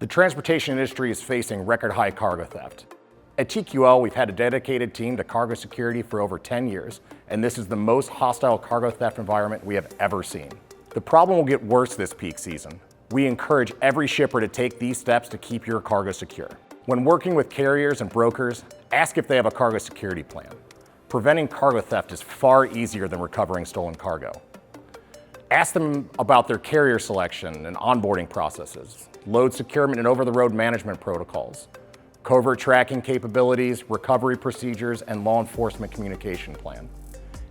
The transportation industry is facing record high cargo theft. At TQL, we've had a dedicated team to cargo security for over 10 years, and this is the most hostile cargo theft environment we have ever seen. The problem will get worse this peak season. We encourage every shipper to take these steps to keep your cargo secure. When working with carriers and brokers, ask if they have a cargo security plan. Preventing cargo theft is far easier than recovering stolen cargo. Ask them about their carrier selection and onboarding processes, load securement and over-the-road management protocols, covert tracking capabilities, recovery procedures, and law enforcement communication plan.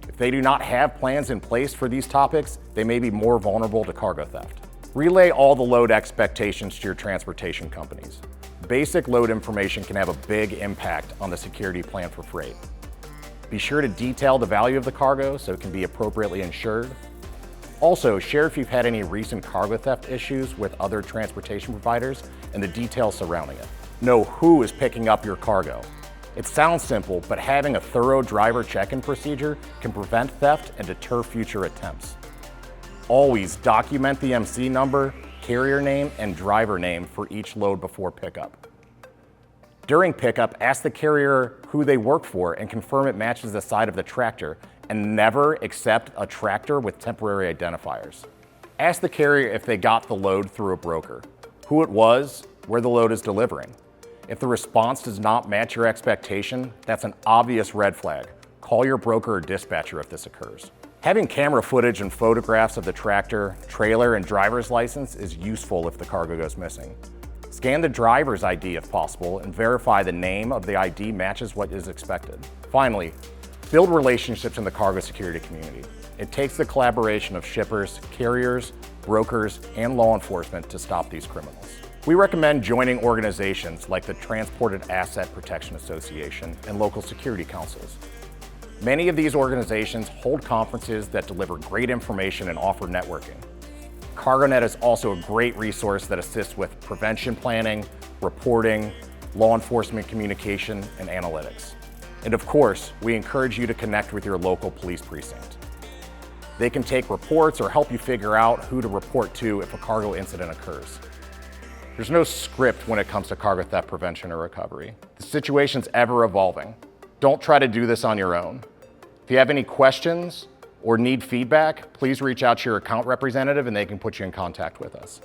If they do not have plans in place for these topics, they may be more vulnerable to cargo theft. Relay all the load expectations to your transportation companies. Basic load information can have a big impact on the security plan for freight. Be sure to detail the value of the cargo so it can be appropriately insured. Also, share if you've had any recent cargo theft issues with other transportation providers and the details surrounding it. Know who is picking up your cargo. It sounds simple, but having a thorough driver check-in procedure can prevent theft and deter future attempts. Always document the MC number, carrier name, and driver name for each load before pickup. During pickup, ask the carrier who they work for and confirm it matches the side of the tractor, and never accept a tractor with temporary identifiers. Ask the carrier if they got the load through a broker, who it was, where the load is delivering. If the response does not match your expectation, that's an obvious red flag. Call your broker or dispatcher if this occurs. Having camera footage and photographs of the tractor, trailer, and driver's license is useful if the cargo goes missing. Scan the driver's ID if possible and verify the name of the ID matches what is expected. Finally, build relationships in the cargo security community. It takes the collaboration of shippers, carriers, brokers, and law enforcement to stop these criminals. We recommend joining organizations like the Transported Asset Protection Association and local security councils. Many of these organizations hold conferences that deliver great information and offer networking. CargoNet is also a great resource that assists with prevention planning, reporting, law enforcement communication, and analytics. And of course, we encourage you to connect with your local police precinct. They can take reports or help you figure out who to report to if a cargo incident occurs. There's no script when it comes to cargo theft prevention or recovery. The situation's ever evolving. Don't try to do this on your own. If you have any questions or need feedback, please reach out to your account representative and they can put you in contact with us.